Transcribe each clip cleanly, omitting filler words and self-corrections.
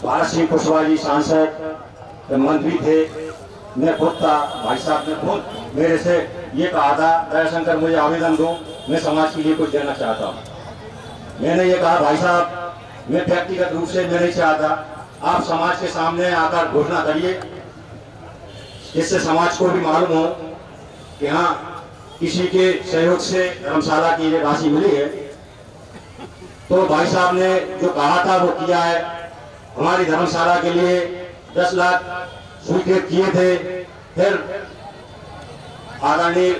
भारत सिंह कुशवाहा जी सांसद मंत्री थे, मैं खुद था, भाई साहब ने खुद मेरे से ये कहा था, दयाशंकर मुझे आवेदन दो, मैं समाज के लिए कुछ देना चाहता हूँ। मैंने ये कहा भाई साहब, मैं व्यक्तिगत रूप से मैं नहीं चाहता, आप समाज के सामने आकर घोषणा करिए, इससे समाज को भी मालूम हो कि हाँ किसी के सहयोग से धर्मशाला की ये राशि मिली है। तो भाई साहब ने जो कहा था वो किया है। हमारी धर्मशाला के लिए 10 लाख स्वीकृत किए थे। फिर आदरणीय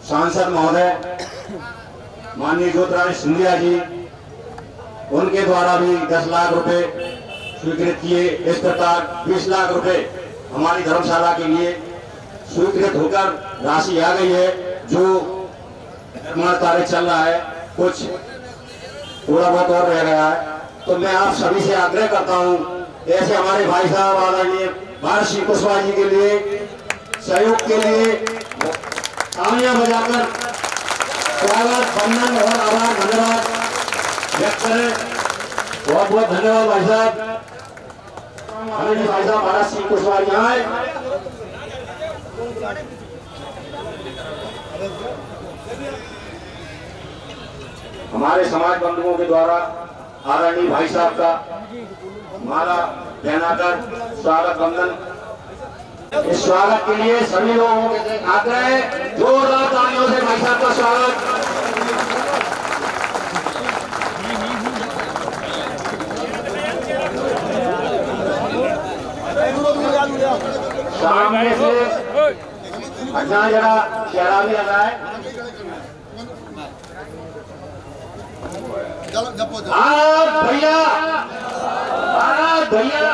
सांसद महोदय माननीय ज्योतिरादित्य सिंधिया जी, उनके द्वारा भी 10 लाख रुपए स्वीकृत किए। इस प्रकार 20 लाख रुपए हमारी धर्मशाला के लिए स्वीकृत होकर राशि आ गई है। जो निर्माण कार्य चल रहा है, कुछ थोड़ा बहुत और रह गया है। तो मैं आप सभी से आग्रह करता हूं, ऐसे हमारे भाई साहब आदरणीय भारत सिंह कुशवाहा जी के लिए सहयोग के लिए तालियां बजाकर स्वागत, वंदन और आभार धन्यवाद व्यक्त करें। बहुत बहुत धन्यवाद भाई साहब। आदरणीय भाई साहब भारत सिंह कुशवाहा जी आए। हमारे समाज बंधुओं के द्वारा आदरणीय भाई साहब का माला पहनाकर स्वागत वंदन। इस स्वागत के लिए सभी लोगों के आग्रह है, जोरदार तालियों से भाई साहब का स्वागत। सामने से अच्छा जरा चेहरा भी लगा है। भारत भैया, भारत भैया।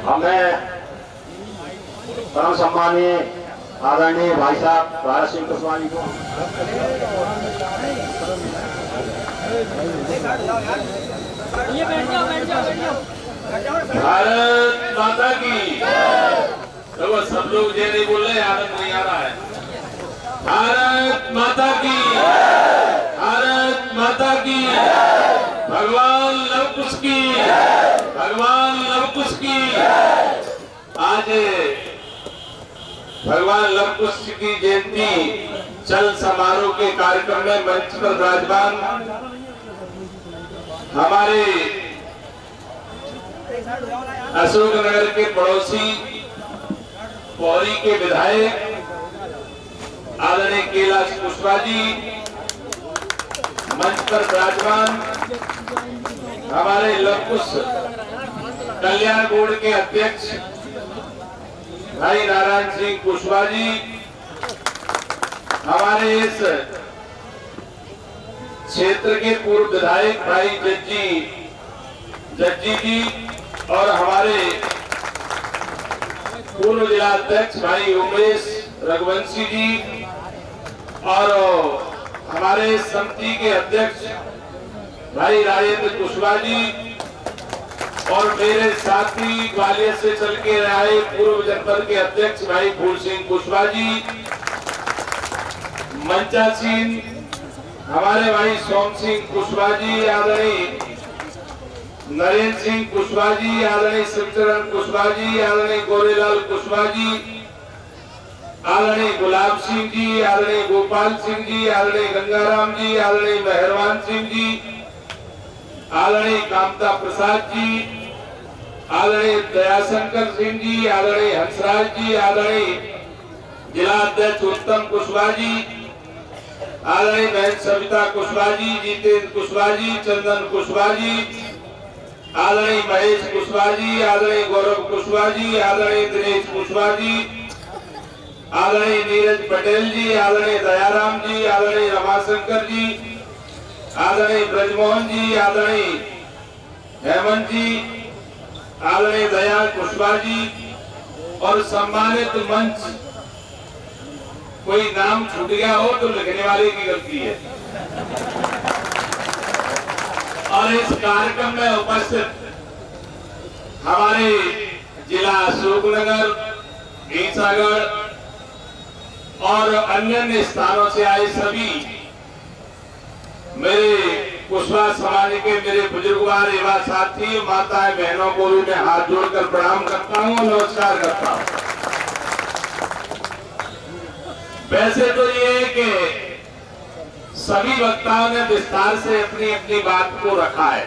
हमें परम सम्मानीय आदरणीय भाई साहब भारत सिंह कुशवाहा जी को भारत माता की, तो सब लोग ये नहीं बोल रहे, आनंद नहीं आ रहा है। भारत माता की, भारत माता की, भगवान लव कुश की, भगवान लव कुश की। आज भगवान लव कुश की जयंती चल समारोह के कार्यक्रम में मंच पर विराजमान हमारे अशोकनगर के पड़ोसी पौरी के विधायक आदरणीय कैलाश कुशवाहा जी, मंच पर विराजमान हमारे लव कुश कल्याण बोर्ड के अध्यक्ष भाई नारायण सिंह कुशवाहा जी, हमारे इस क्षेत्र के पूर्व विधायक भाई जज्जी जी और हमारे पूर्व जिला अध्यक्ष भाई उमेश रघुवंशी जी और हमारे समिति के अध्यक्ष भाई राजेंद्र कुशवाहा जी और मेरे साथी ग्वालियर से चल के आए पूर्व जनपद के अध्यक्ष भाई फूल सिंह कुशवाहा जी, मंचासीन हमारे भाई सोम सिंह कुशवाहा जी, आदरणीय नरेंद्र सिंह कुशवाहा जी, आदरणीय शिवचरण कुशवाहा जी, आदरणीय गोरेलाल कुशवाहा जी, आदरणीय गुलाब सिंह जी, आदरणीय गोपाल सिंह जी, आदरणीय गंगाराम जी, आदरणीय मेहरबान सिंह जी, आदरणीय कामता प्रसाद जी, आदरणीय दयाशंकर सिंह जी, आदरणीय हंसराज जी, आदरणीय जिला अध्यक्ष उत्तम कुशवाहा जी, आदरणीय बहन सविता कुशवाहा जी, जितेंद्र कुशवाहा जी, चंदन कुशवाहा जी, आदरणीय महेश कुशवाहा जी, आदरणीय गौरव कुशवाहा जी, आदरणीय दिनेश कुशवाहा जी, आदरणीय नीरज पटेल जी, आदरणीय दयाराम जी, आदरणीय रमाशंकर जी, आदरणीय ब्रजमोहन जी, आदरणीय हेमंत जी, आदरणीय दयाल कुशवाहा जी और सम्मानित मंच। कोई नाम छूट गया हो तो लिखने वाले की गलती है। और इस कार्यक्रम में उपस्थित हमारे जिला अशोकनगर, ईसागढ़ और अन्य स्थानों से आए सभी मेरे कुशवाहा समाज के मेरे बुजुर्गवार एवं साथी माताएं बहनों को भी मैं हाथ जोड़कर प्रणाम करता हूं, नमस्कार करता हूं। वैसे तो ये है कि सभी वक्ताओं ने विस्तार से अपनी अपनी बात को रखा है,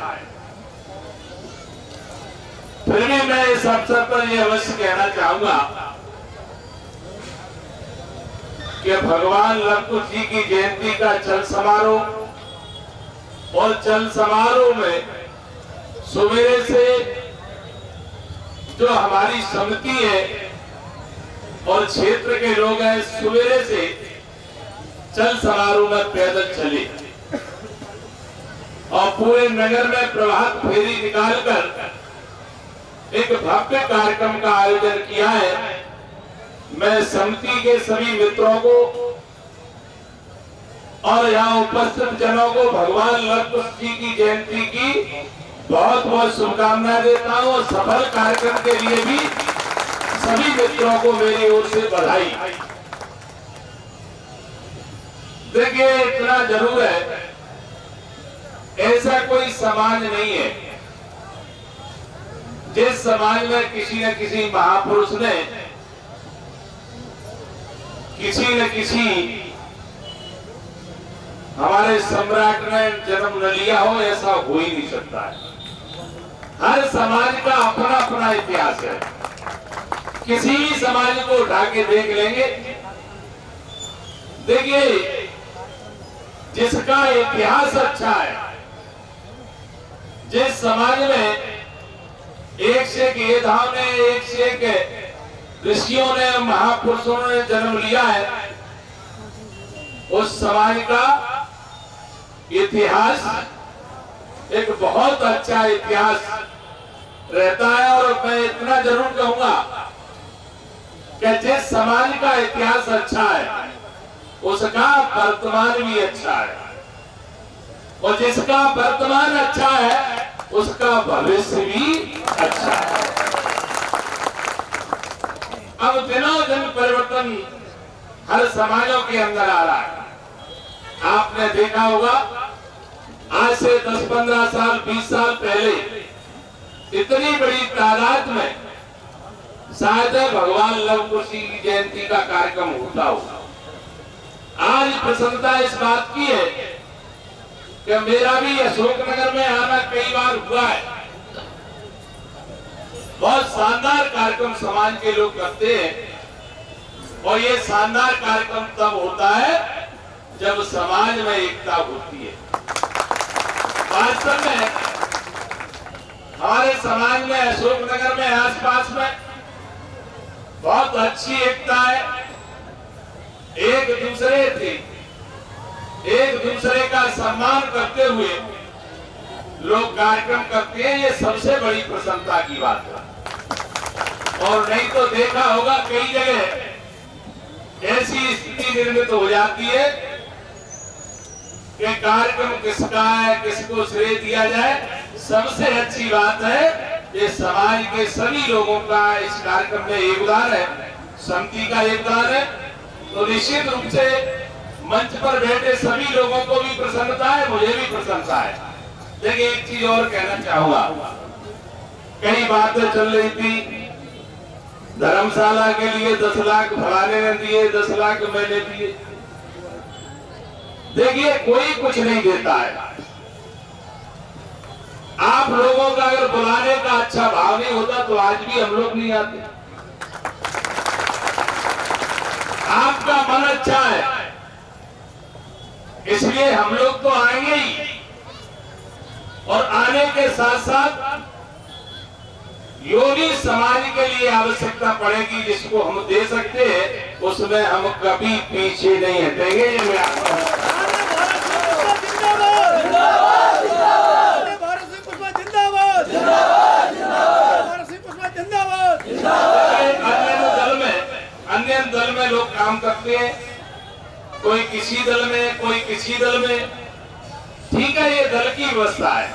फिर भी मैं इस अवसर पर यह अवश्य कहना चाहूंगा कि भगवान लव कुश जी की जयंती का चल समारोह और चल समारोह में सवेरे से जो हमारी समिति है और क्षेत्र के लोग हैं, सवेरे से चल समारोह में पैदल चले और पूरे नगर में प्रभात फेरी निकालकर एक भव्य कार्यक्रम का आयोजन किया है। मैं समिति के सभी मित्रों को और यहाँ उपस्थित जनों को भगवान लव कुश जी की जयंती की बहुत बहुत शुभकामनाएं देता हूँ और सफल कार्यक्रम के लिए भी सभी मित्रों को मेरी ओर से बधाई। देखिए, इतना जरूर है, ऐसा कोई समाज नहीं है जिस समाज में किसी न किसी महापुरुष ने किसी न किसी हमारे सम्राट ने जन्म न लिया हो, ऐसा हो ही नहीं सकता है। हर समाज का अपना अपना इतिहास है। किसी भी समाज को उठा के देख लेंगे, देखिए जिसका इतिहास अच्छा है, जिस समाज में एक से एक योद्धाओं ने, एक से एक ऋषियों ने, महापुरुषों ने जन्म लिया है, उस समाज का इतिहास एक बहुत अच्छा इतिहास रहता है। और मैं इतना जरूर कहूंगा कि जिस समाज का इतिहास अच्छा है उसका वर्तमान भी अच्छा है, और जिसका वर्तमान अच्छा है उसका भविष्य भी अच्छा है। अब दिनों दिन परिवर्तन हर समाजों के अंदर आ रहा है। आपने देखा होगा, आज से 10-15 साल 20 साल पहले इतनी बड़ी तादाद में शायद भगवान लव कुश जी की जयंती का कार्यक्रम होता होगा। आज प्रसन्नता इस बात की है कि मेरा भी अशोकनगर में आना कई बार हुआ है। बहुत शानदार कार्यक्रम समाज के लोग करते हैं और ये शानदार कार्यक्रम तब होता है जब समाज में एकता होती है। वास्तव में हमारे समाज में, अशोकनगर में, आसपास में बहुत अच्छी एकता है। एक दूसरे का सम्मान करते हुए लोग कार्यक्रम करते हैं, ये सबसे बड़ी प्रसन्नता की बात है। और नहीं तो देखा होगा कई जगह ऐसी स्थिति निर्मित हो जाती है कि कार्यक्रम किसका है, किसको श्रेय दिया जाए। सबसे अच्छी बात है ये समाज के सभी लोगों का इस कार्यक्रम में योगदान है, समिति का योगदान है। तो निश्चित रूप से मंच पर बैठे सभी लोगों को भी प्रसन्नता है, मुझे भी प्रसन्नता है। देखिए, एक चीज और कहना चाहूंगा, कई बातें चल रही थी, धर्मशाला के लिए 10 लाख फलाने ने दिए, 10 लाख मैंने दिए। देखिए, कोई कुछ नहीं देता है। आप लोगों का अगर बुलाने का अच्छा भाव नहीं होता तो आज भी हम लोग नहीं आते। आपका मन अच्छा है इसलिए हम लोग तो आएंगे ही, और आने के साथ साथ योगी समाज के लिए आवश्यकता पड़ेगी जिसको हम दे सकते हैं, उसमें हम कभी पीछे नहीं हटेंगे। ये मैं आपको अन्य दल में लोग काम करते हैं, कोई किसी दल में, कोई किसी दल में। ठीक है, ये दल की व्यवस्था है,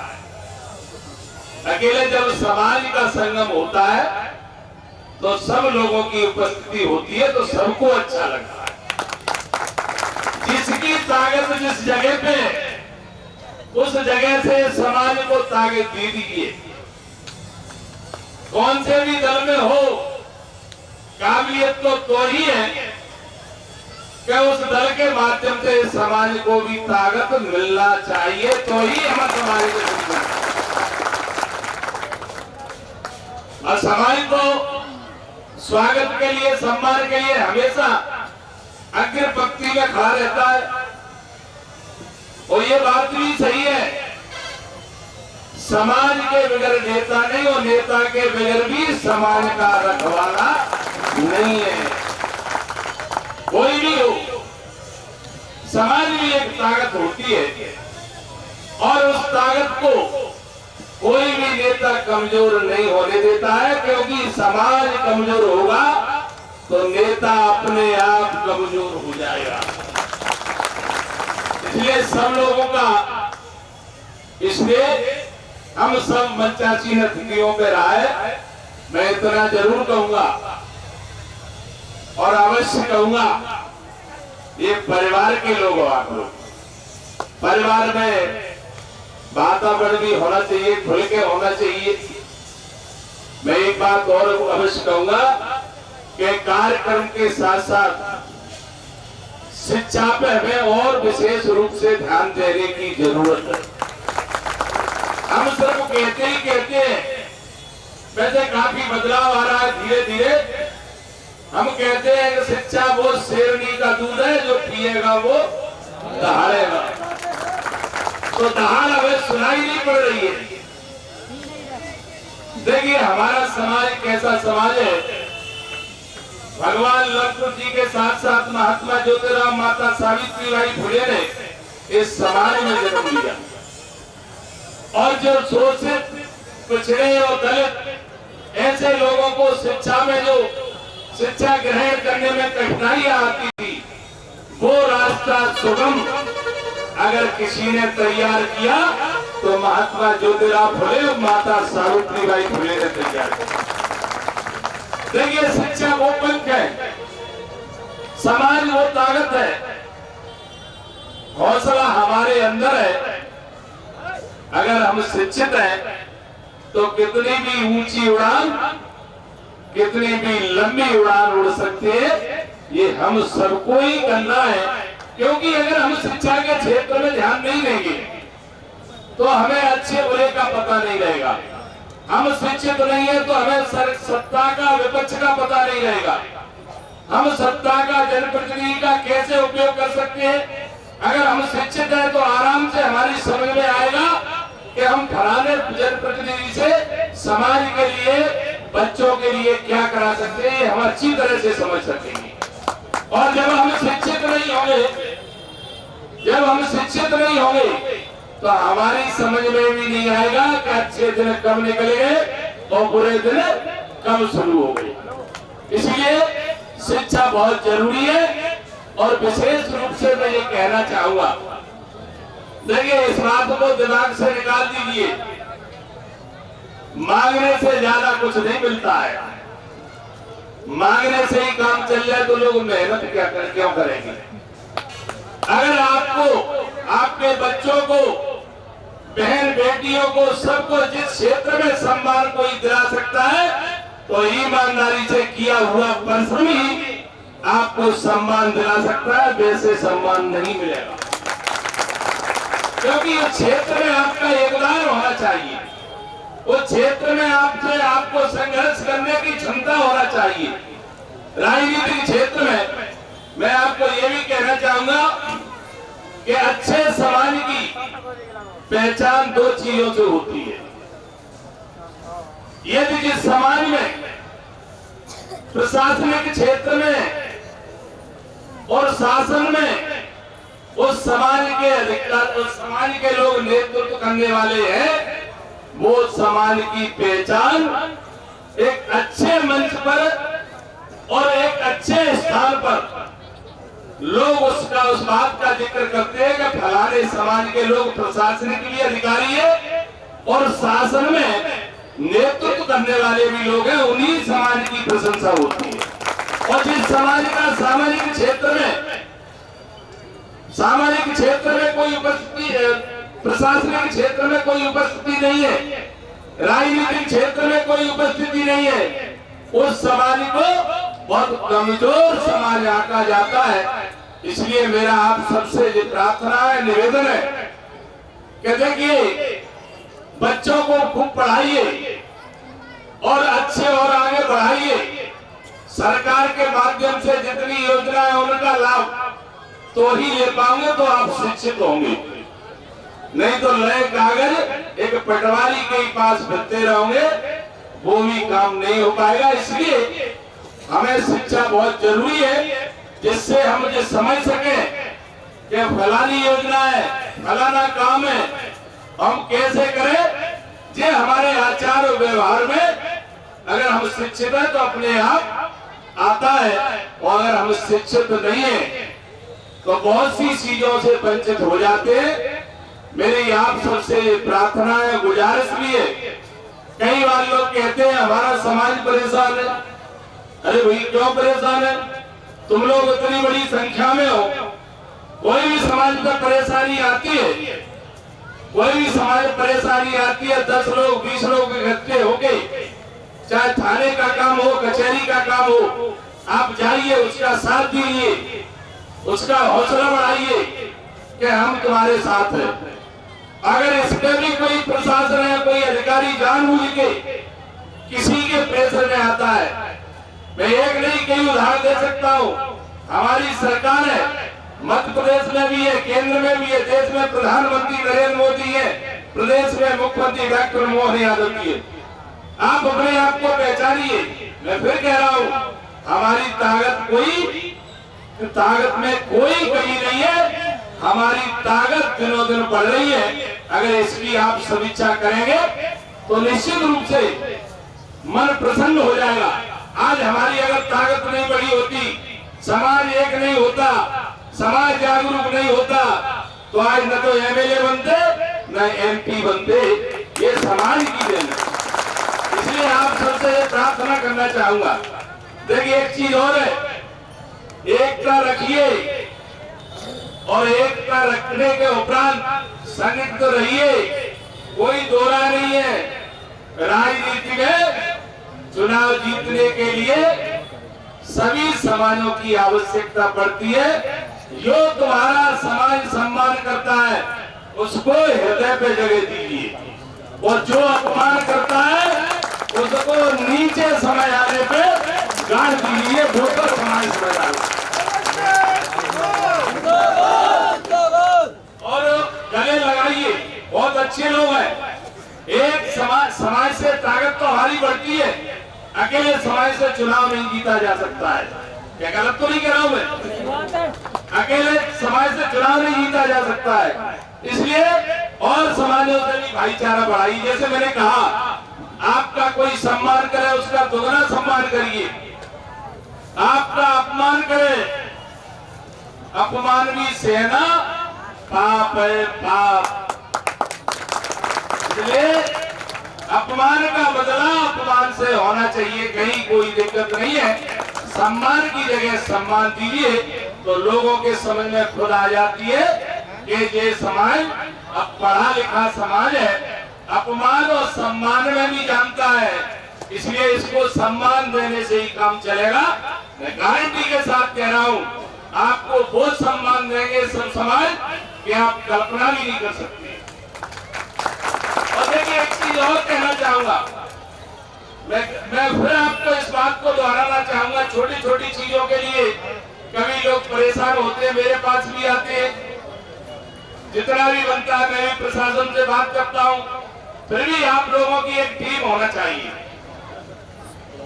अकेले जब समाज का संगम होता है तो सब लोगों की उपस्थिति होती है तो सबको अच्छा लगता है। जिसकी ताकत जिस जगह पे उस जगह से समाज को ताकत दे दीजिए। कौन से भी दल में हो, काबिलियत तो ही है कि उस दल के माध्यम से समाज को भी ताकत मिलना चाहिए, तो ही हम समाज को मिलना। और समाज को स्वागत के लिए, सम्मान के लिए हमेशा अग्र पंक्ति में खड़ा रहता है। और ये बात भी सही है, समाज के बगैर नेता नहीं और नेता के बगैर भी समाज का रखवाला नहीं है। कोई भी हो, समाज में एक ताकत होती है और उस ताकत को कोई भी नेता कमजोर नहीं होने देता है, क्योंकि समाज कमजोर होगा तो नेता अपने आप कमजोर हो जाएगा। इसलिए सब लोगों का, इसलिए हम सब मंचासीन अतिथियों पे रहा है। मैं इतना जरूर कहूंगा और अवश्य कहूंगा, ये परिवार के लोग हो आप लोग। परिवार में वातावरण भी होना चाहिए, खुल के होना चाहिए। मैं एक बात और अवश्य कहूंगा कि कार्यक्रम के साथ साथ शिक्षा पे हमें और विशेष रूप से ध्यान देने की जरूरत है। हम सिर्फ कहते ही कहते हैं, वैसे काफी बदलाव आ रहा है धीरे धीरे। हम कहते हैं कि शिक्षा वो शेरनी का दूध है, जो पिएगा वो दहाड़ेगा। तो दहाड़ हमें सुनाई नहीं पड़ रही है। देखिए हमारा समाज कैसा समाज है। भगवान लक्ष्मण जी के साथ साथ महात्मा ज्योतिराव, माता सावित्रीबाई फुले ने इस समाज में जन्म लिया। और जो शोषित, पिछड़े और दलित ऐसे लोगों को शिक्षा में, जो शिक्षा ग्रहण करने में कठिनाइयां आती थी, वो रास्ता सुगम अगर किसी ने तैयार किया तो महात्मा ज्योतिराव फुले और माता सावित्रीबाई फुले ने तैयार किया। देखिए शिक्षा वो पंख है, समाज वो ताकत है, हौसला हमारे अंदर है। अगर हम शिक्षित हैं तो कितनी भी ऊंची उड़ान, कितनी भी लंबी उड़ान उड़ सकती है, ये हम सबको ही करना है। क्योंकि अगर हम शिक्षा के क्षेत्र में ध्यान नहीं देंगे तो हमें अच्छे बुरे का पता नहीं रहेगा। हम शिक्षित नहीं है तो हमें सत्ता का, विपक्ष का पता नहीं रहेगा। हम सत्ता का, जनप्रतिनिधि का कैसे उपयोग कर सकते हैं। अगर हम शिक्षित हैं तो आराम से हमारी समझ में आएगा कि हम फलाने जनप्रतिनिधि से समाज के लिए, बच्चों के लिए क्या करा सकते हैं, हम अच्छी तरह से समझ सकेंगे। और जब हम शिक्षित नहीं होंगे, जब हम शिक्षित नहीं होंगे तो हमारी समझ में भी नहीं आएगा कि अच्छे दिन कब निकलेंगे और बुरे दिन कब शुरू हो गए। इसलिए शिक्षा बहुत जरूरी है। और विशेष रूप से मैं ये कहना चाहूंगा, देखिए इस बात को दिमाग से निकाल दीजिए, मांगने से ज्यादा कुछ नहीं मिलता है। मांगने से ही काम चल जाए तो लोग मेहनत क्यों करेंगे। अगर आपको, आपके बच्चों को, बहन बेटियों को, सबको जिस क्षेत्र में सम्मान कोई दिला सकता है तो ईमानदारी से किया हुआ परिश्रम ही आपको सम्मान दिला सकता है, वैसे सम्मान नहीं मिलेगा। क्योंकि उस क्षेत्र में आपका योगदान होना चाहिए, उस क्षेत्र में आपको संघर्ष करने की क्षमता होना चाहिए। राजनीतिक क्षेत्र में मैं आपको ये भी कहना चाहूंगा कि अच्छे समाज की पहचान दो चीजों से होती है। यदि जिस समाज में, प्रशासनिक क्षेत्र में और शासन में उस समाज के अधिकार, उस समाज के लोग नेतृत्व करने वाले हैं, वो समाज की पहचान एक अच्छे मंच पर और एक अच्छे स्थान पर लोग उस बात का जिक्र करते हैं कि फलाने समाज के लोग प्रशासनिक भी अधिकारी है और शासन में नेतृत्व करने वाले भी लोग हैं, उन्हीं समाज की प्रशंसा होती है। और जिस समाज का सामाजिक क्षेत्र में कोई उपस्थिति, प्रशासनिक क्षेत्र में कोई उपस्थिति नहीं है, राजनीतिक क्षेत्र में कोई उपस्थिति नहीं है, उस समाज को बहुत कमजोर समाज आंका जाता है। इसलिए मेरा आप सबसे ये प्रार्थना है, निवेदन है कि देखिए बच्चों को खूब पढ़ाइए और अच्छे और आगे बढ़ाइए। सरकार के माध्यम से जितनी योजना है उनका लाभ तो ही ले पाओगे तो आप शिक्षित होंगे, नहीं तो नए कागज एक पटवारी के पास फिरते रहोगे, वो भी काम नहीं हो पाएगा। इसलिए हमें शिक्षा बहुत जरूरी है, जिससे हम ये समझ सके कि फलानी योजना है, फलाना काम है, हम कैसे करें। ये हमारे आचार और व्यवहार में अगर हम शिक्षित हैं तो अपने आप आता है, और अगर हम शिक्षित नहीं है तो बहुत सी चीजों से वंचित हो जाते हैं। मेरी आप सबसे प्रार्थना है, गुजारिश भी है। कई बार लोग कहते हैं हमारा समाज परेशान है। अरे भाई क्यों परेशान है? तुम लोग इतनी बड़ी संख्या में हो, कोई भी समाज पर परेशानी आती है, कोई भी समाज परेशानी आती है, 10 लोग 20 लोग इकट्ठे होके, चाहे थाने का काम हो, कचहरी का काम हो, आप जाइए, उसका साथ दीजिए, उसका हौसला बढ़ाइए कि हम तुम्हारे साथ हैं। अगर इसमें भी कोई प्रशासन है, कोई अधिकारी जानबूझ के किसी के प्रेशर में आता है, मैं एक नहीं कई उदाहरण दे सकता हूँ। हमारी सरकार है, मध्य प्रदेश में भी है, केंद्र में भी है, देश में प्रधानमंत्री नरेंद्र मोदी है, प्रदेश में मुख्यमंत्री डॉक्टर मोहन यादव जी है। आप अपने आप को पहचानिए। मैं फिर कह रहा हूँ, हमारी ताकत में कोई कमी नहीं है, हमारी ताकत दिनों दिन बढ़ रही है। अगर इसकी आप समीक्षा करेंगे तो निश्चित रूप से मन प्रसन्न हो जाएगा। आज हमारी अगर ताकत नहीं बढ़ी होती, समाज एक नहीं होता, समाज जागरूक नहीं होता, तो आज न तो एमएलए बनते न एमपी बनते। ये समाज की देन है। इसलिए आप सबसे प्रार्थना करना चाहूंगा, देखिए एक चीज और है, एकता रखिए और एकता रखने के उपरांत संगठित रहिए। कोई दो राय नहीं है। राजनीति में चुनाव जीतने के लिए सभी समाजों की आवश्यकता पड़ती है। जो तुम्हारा समाज सम्मान करता है उसको हृदय पे जगह दीजिए, और जो अपमान करता है उसको नीचे समय आने पे गाड़ दीजिए, ठोकर समाज समझ डालो। और गले लगाइए, बहुत अच्छे लोग हैं। एक समाज से ताकत तो हमारी बढ़ती है, अकेले समाज से चुनाव नहीं जीता जा सकता है। क्या गलत तो नहीं कह रहा हूं मैं? अकेले समाज से चुनाव नहीं जीता जा सकता है। इसलिए और समाजों से भी भाईचारा बढ़ाइए। जैसे मैंने कहा, आपका कोई सम्मान करे उसका दोगुना सम्मान करिए, आपका अपमान करे, अपमान भी सहना पाप है, पाप। इसलिए अपमान का बदला अपमान से होना चाहिए, कहीं कोई दिक्कत नहीं है। सम्मान की जगह सम्मान दीजिए तो लोगों के समझ में खुद आ जाती है कि ये समाज अब पढ़ा लिखा समाज है, अपमान और सम्मान में भी जानता है। इसलिए इसको सम्मान देने से ही काम चलेगा। मैं गारंटी के साथ कह रहा हूँ, आपको वो सम्मान देंगे सब समाज कि आप कल्पना भी नहीं कर सकते। और देखिए एक चीज और कहना चाहूंगा, मैं फिर आपको इस बात को दोहराना चाहूंगा। छोटी छोटी चीजों के लिए कभी लोग परेशान होते हैं, मेरे पास भी आते हैं। जितना भी बनता है मैं प्रशासन से बात करता हूं, फिर भी आप लोगों की एक टीम होना चाहिए।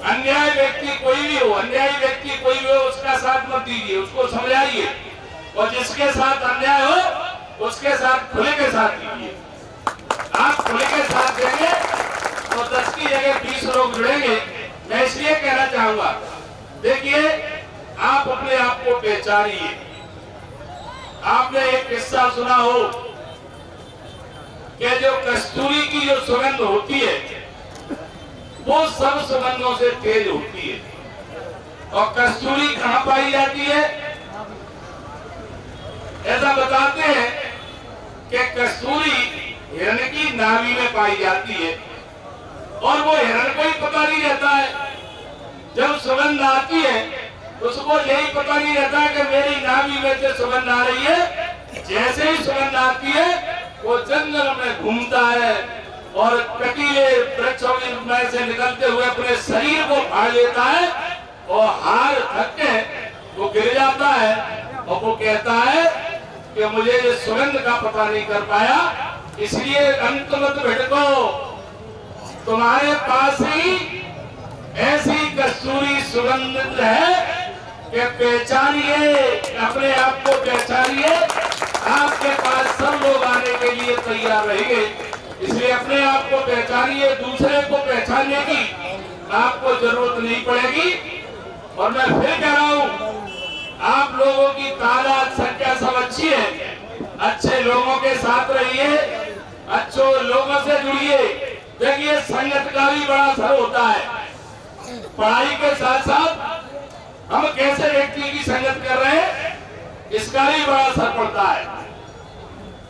अन्याय व्यक्ति कोई भी हो, अन्यायी व्यक्ति कोई भी हो, उसका साथ मत दीजिए, उसको समझाइए, और जिसके साथ अन्याय हो उसके साथ खुले के साथ दीजिए। आप खुले के साथ देंगे तो 10 की जगह 20 लोग जुड़ेंगे। मैं इसलिए कहना चाहूंगा, देखिए आप अपने आप को पहचानिए। आपने एक किस्सा सुना हो कि जो कस्तूरी की की जो सुगंध होती है वो सब सुगंधों से तेज होती है। और कस्तूरी कहाँ पाई जाती है? ऐसा बताते हैं कि कस्तूरी हिरण की नाभि में पाई जाती है और वो हिरण को ही पता नहीं रहता है। जब सुगंध आती है उसको यही पता नहीं रहता कि मेरी नाभि में से सुगंध आ रही है। जैसे ही सुगंध आती है वो जंगल में घूमता है और कटीले वृक्षों में से निकलते हुए अपने शरीर को फाड़ लेता है और हार थक के वो गिर जाता है और वो कहता है कि मुझे ये सुगंध का पता नहीं कर पाया, इसलिए अंतमत भिड़को तुम्हारे पास ही ऐसी कस्तूरी सुगंध है कि पहचानिए, अपने आप को पहचानिए। आपके पास सब लोग आने के लिए तैयार रहेंगे, इसलिए अपने आप को पहचानिए। दूसरे को पहचानने की आपको जरूरत नहीं पड़ेगी। और मैं फिर कह रहा हूं, आप लोगों की तादाद संख्या सब अच्छी है, अच्छे लोगों के साथ रहिए, अच्छे लोगों से जुड़िए। देखिए संगत का भी बड़ा असर होता है। पढ़ाई के साथ साथ हम कैसे व्यक्ति की संगत कर रहे हैं इसका भी बड़ा असर पड़ता है।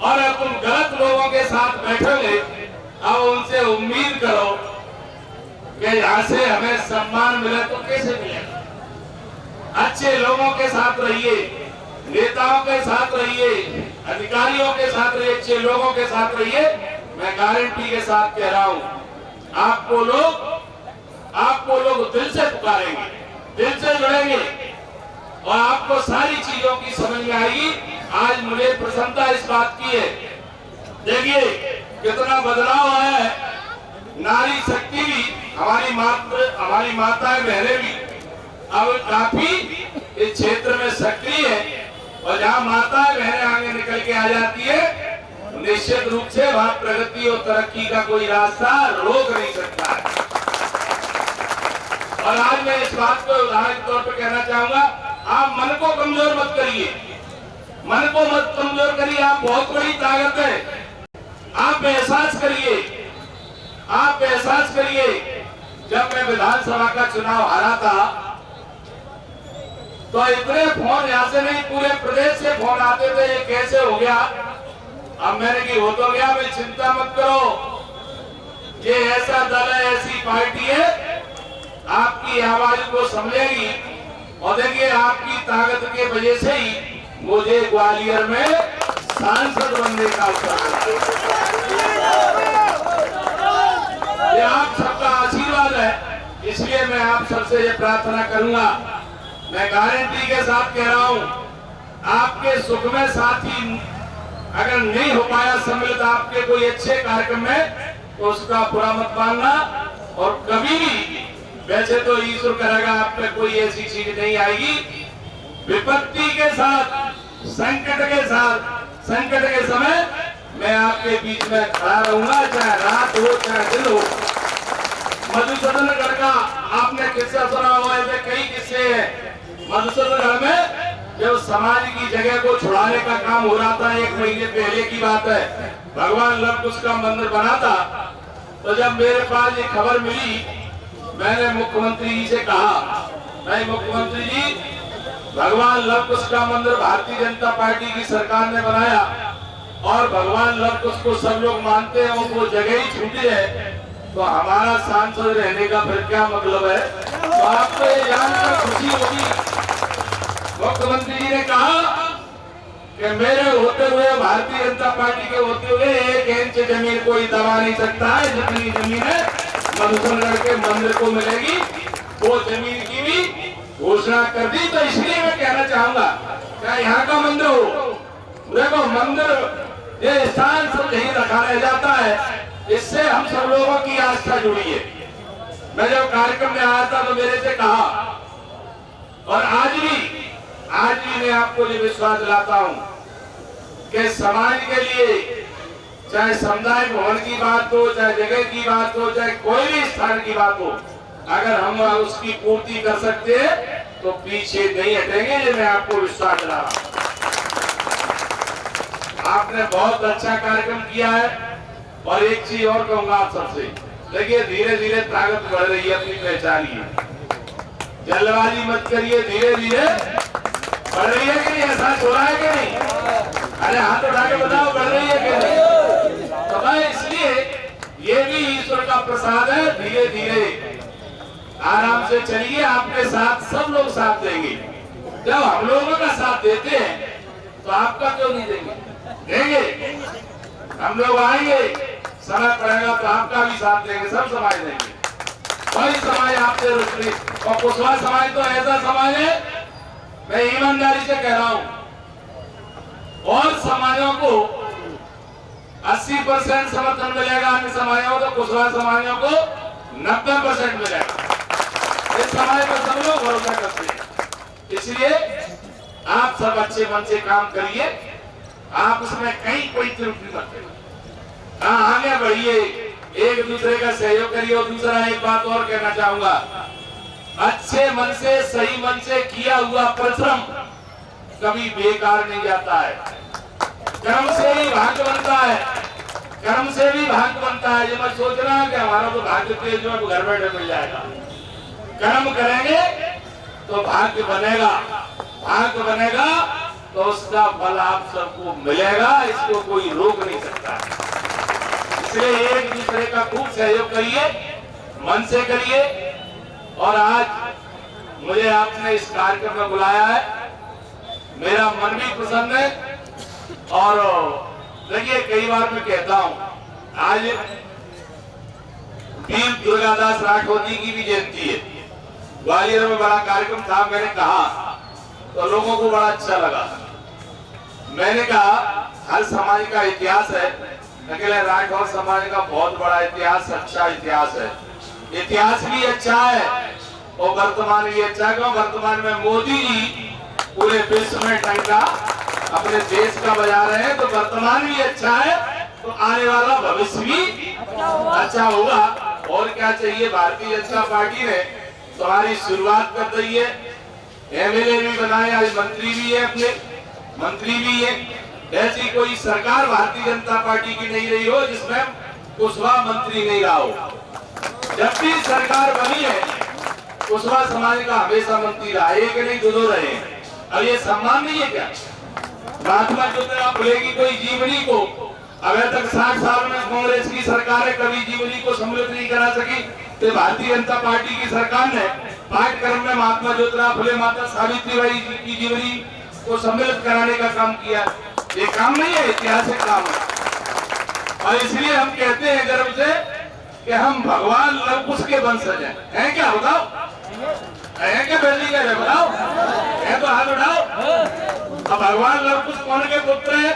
और अब तुम गलत लोगों के साथ बैठोगे, अब उनसे उम्मीद करो कि यहाँ से हमें सम्मान मिले तो कैसे मिलेगा? अच्छे लोगों के साथ रहिए, नेताओं के साथ रहिए, अधिकारियों के साथ रहिए, अच्छे लोगों के साथ रहिए। मैं गारंटी के साथ कह रहा हूं, आपको लोग दिल से पुकारेंगे, दिल से जुड़ेंगे और आपको सारी चीजों की समझ में आएगी। आज मुझे प्रसन्नता इस बात की है, देखिए कितना बदलाव आया है। नारी शक्ति भी, हमारी माताएं बहनें भी अब काफी इस क्षेत्र में सक्रिय है। और जहाँ माताएं बहनें आगे निकल के आ जाती है, निश्चित रूप से वहां प्रगति और तरक्की का कोई रास्ता रोक नहीं सकता है। और आज मैं इस बात को उदाहरण के तौर पर कहना चाहूंगा, आप मन को कमजोर मत करिए, मन को मत कमजोर करिए। आप बहुत बड़ी ताकत है। आप एहसास करिए, आप एहसास करिए। जब मैं विधानसभा का चुनाव हारा था तो इतने फोन यहाँ से नहीं, पूरे प्रदेश से फोन आते थे, ये कैसे हो गया? अब मैंने की हो तो गया, भाई चिंता मत करो, ये ऐसा दल है, ऐसी पार्टी है, आपकी आवाज को समझेगी। और देखिए आपकी ताकत के वजह से ही मुझे ग्वालियर में सांसद बनने का अवसर मिला। ये आप सबका आशीर्वाद है, इसलिए मैं आप सबसे ये प्रार्थना करूंगा। मैं गारंटी के साथ कह रहा हूं, आपके सुख में साथी अगर नहीं हो पाया सम्मिलित आपके कोई अच्छे कार्यक्रम में, तो उसका बुरा मत मानना। और कभी भी, वैसे तो ईश्वर करेगा आप पे कोई ऐसी चीज नहीं आएगी। विपत्ति के साथ, संकट के साथ, संकट के समय मैं आपके बीच में खड़ा रहूंगा, चाहे रात हो चाहे दिन हो। मधुसूदनगढ़ का आपने किस्सा सुना हुआ, ऐसे कई किस्से हैं। मधुसूदनगढ़ में जब समाज की जगह को छुड़ाने का काम हो रहा था, 1 महीने पहले की बात है, भगवान लव कुश का मंदिर बना था। तो जब मेरे पास ये खबर मिली, मैंने मुख्यमंत्री जी से कहा, नहीं मुख्यमंत्री जी, भगवान लव कुश का मंदिर भारतीय जनता पार्टी की सरकार ने बनाया और भगवान लव कुश को सब लोग मानते हैं, वो जगह ही छूटी है, तो हमारा सांसद रहने का फिर क्या मतलब है? तो आपको ये जानकर खुशी होगी, मुख्यमंत्री जी ने कहा कि मेरे होते हुए, भारतीय जनता पार्टी के होते हुए 1 इंच जमीन कोई दबा नहीं सकता है। जितनी जमीन है मधुसूदनगढ़ के मंदिर को मिलेगी, वो जमीन की भी घोषणा कर दी। तो इसलिए मैं कहना चाहूंगा, क्या यहाँ का मंदिर हो, देखो मंदिर ये स्थान सब यही रखा रह जाता है, इससे हम सब लोगों की आस्था जुड़ी है। मैं जब कार्यक्रम में आया था तो मेरे से कहा, और आज भी मैं आपको ये विश्वास दिलाता हूं कि समाज के लिए, चाहे समुदाय भवन की बात हो, चाहे जगह की बात हो, चाहे कोई भी स्थान की बात हो, अगर हम उसकी पूर्ति कर सकते हैं तो पीछे नहीं हटेंगे। ये मैं आपको विश्वास दिला रहा हूं। आपने बहुत अच्छा कार्यक्रम किया है, और एक चीज और कहूंगा आप सबसे, देखिए धीरे धीरे ताकत बढ़ रही है, अपनी पहचानिए, जल्दबाजी मत करिए, धीरे धीरे बढ़ रही है कि नहीं, एहसास हो रहा है कि नहीं? अरे हाथ उठा के बताओ बढ़ रही है कि नहीं? तो मैं इसलिए ये भी ईश्वर का प्रसाद है, धीरे धीरे आराम से चलिए, आपके साथ सब लोग साथ देंगे। जब हम लोगों का साथ देते हैं तो आपका क्यों नहीं देंगे? देंगे, हम लोग आएंगे, समय पड़ेगा तो आपका भी साथ देंगे, सब समाज देंगे। वही समाज आपसे रुचि, और कुशवाहा समाज तो ऐसा समाज है, मैं ईमानदारी से कह रहा हूं, और समाजों को 80% समर्थन मिलेगा, अन्य समाजों को, कुशवाहा समाजों को 90% मिलेगा। इस समाज पर सब लोग भरोसा करते हैं। इसलिए आप सब अच्छे मन से काम करिए, आप उसमें कहीं कोई त्रुटि मत करिए, हाँ आगे बढ़िए, एक दूसरे का सहयोग करिए। और दूसरा एक बात और कहना चाहूंगा, अच्छे मन से, सही मन से किया हुआ परिश्रम कभी बेकार नहीं जाता है। कर्म से ही भाग्य बनता है, कर्म से भी भाग्य बनता है। ये मत सोचना कि हमारा तो भाग्य तेज में घर बैठे मिल जाएगा। कर्म करेंगे तो भाग्य बनेगा, भाग्य बनेगा तो उसका फल आप सबको मिलेगा, इसको कोई रोक नहीं सकता। इसलिए एक दूसरे का खूब सहयोग करिए, मन से करिए। और आज मुझे आपने इस कार्यक्रम में बुलाया है, मेरा मन भी प्रसन्न है। और देखिए कई बार मैं कहता हूं, आज वीर दुर्गादास राठौर जी की भी जयंती है। ग्वालियर में बड़ा कार्यक्रम था, मैंने कहा तो लोगों को बड़ा अच्छा लगा। मैंने कहा हर समाज का इतिहास है, अकेले राठौर समाज का बहुत बड़ा इतिहास, अच्छा इतिहास है। इतिहास भी अच्छा है और वर्तमान भी अच्छा है। वर्तमान में मोदी जी पूरे विश्व में टंका अपने देश का बजा रहे हैं, तो वर्तमान भी अच्छा है तो आने वाला भविष्य भी अच्छा होगा। और क्या चाहिए? भारतीय जनता पार्टी ने तुम्हारी शुरुआत कर दी है, एमएलए भी बनाए, आज मंत्री भी है, अपने मंत्री भी है। ऐसी कोई सरकार भारतीय जनता पार्टी की नहीं रही हो जिसमें कुशवाहा मंत्री नहीं रहा हो। जब भी सरकार बनी है कुशवाहा समाज का हमेशा मंत्री रहा, एक नहीं दो रहे। अब ये सम्मान नहीं है क्या? महात्मा ज्योतिराव फुले की कोई जीवनी को अभी तक 60 साल में कांग्रेस की सरकारें कभी जीवनी को सम्मिलित नहीं करा सकी, तो भारतीय जनता पार्टी की सरकार ने पाठ्यक्रम में महात्मा ज्योतिराव फुले, माता सावित्रीबाई की जीवनी को सम्मिलित कराने का काम किया। ये काम नहीं है, ऐतिहासिक काम है। और इसलिए हम कहते हैं गर्व से कि हम भगवान लव कुश के वंशज हैं। क्या बताओ? है क्या? पहली क्या है बताओ? है तो हाथ उठाओ। अब भगवान लव कुश कौन के पुत्र हैं?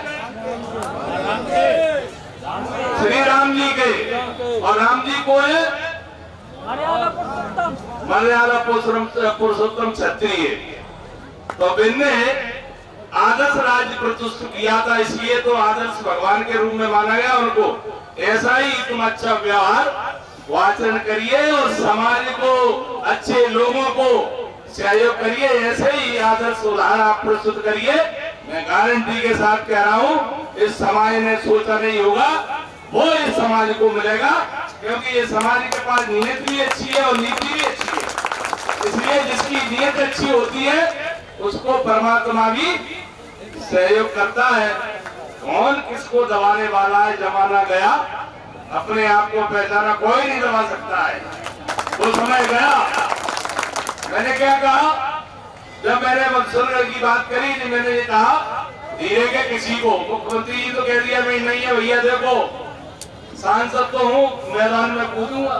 श्री राम जी के। और राम जी को है मर्यादा पुरुषोत्तम क्षत्रिय। तो इनने आदर्श राज्य प्रतिष्ठित किया था, इसलिए तो आदर्श भगवान के रूप में माना गया उनको। ऐसा ही तुम अच्छा व्यवहार वाचन करिए और समाज को, अच्छे लोगों को सहयोग करिए, ऐसे ही आदर्श उदाहरण आप प्रस्तुत करिए। मैं गारंटी के साथ कह रहा हूँ, इस समाज ने सोचा नहीं होगा वो इस समाज को मिलेगा, क्योंकि ये समाज के पास नीयत भी अच्छी है और नीति भी अच्छी है। इसलिए जिसकी नीयत अच्छी होती है उसको परमात्मा भी सहयोग करता है। कौन किसको दबाने वाला है? जमाना गया, अपने आप को पहचाना कोई नहीं दबा सकता है। वो समय गया। मैंने क्या कहा जब मैंने मकसद की बात करी थी? मैंने ये कहा धीरे के किसी को, मुख्यमंत्री जी तो कह दिया मैं नहीं है भैया, देखो सांसद तो हूँ, मैदान में कूदूंगा।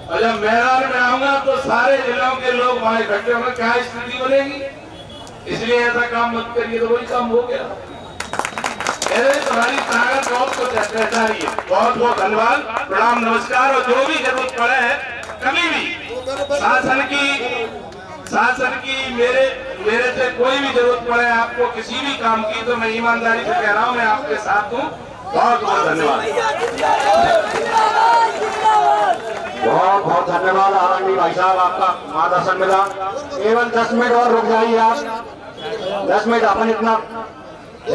और जब मैदान में आऊंगा तो सारे जिलों के लोग वहां इकट्ठे होंगे, क्या स्थिति बनेगी? इसलिए ऐसा काम मत करिए। तो वही काम हो गया। तुम्हारी ताकत बहुत कुछ पहचानिए। बहुत बहुत धन्यवाद, प्रणाम, नमस्कार। और जो भी जरूरत पड़े है कभी भी शासन की मेरे से कोई भी जरूरत पड़े आपको किसी भी काम की, तो मैं ईमानदारी से कह रहा हूँ मैं आपके साथ हूँ। बहुत बहुत धन्यवाद। बहुत बहुत धन्यवाद आरंगी भाई साहब, आपका मार्गदर्शन मिला। केवल 10 मिनट और रुक जाइए आप, 10 मिनट अपन इतना